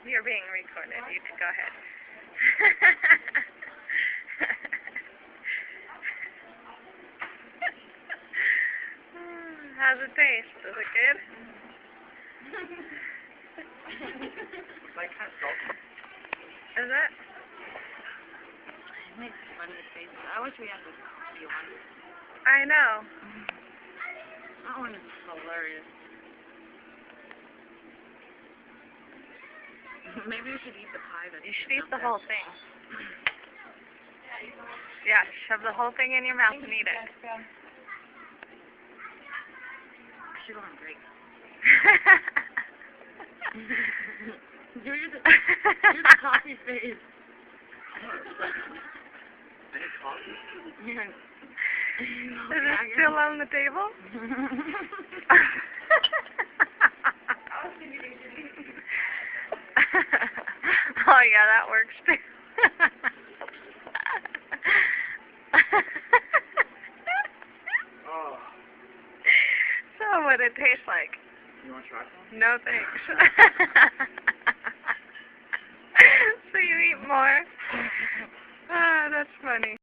You're being recorded. You can go ahead. How's it taste? Is it good? Like kind of salty. Is it? It makes funny faces. I wish we had this coffee one. I know. That one is hilarious. Maybe we should eat the pie that's You should eat the up whole thing. Yeah, shove the whole thing in your mouth and eat it. there. Should go on break. do the coffee face. Any coffee? Yeah. Is it still on the table? Oh yeah, that works too. Oh. So what it tastes like? You want to try some? No thanks. So you eat more? Ah, that's funny.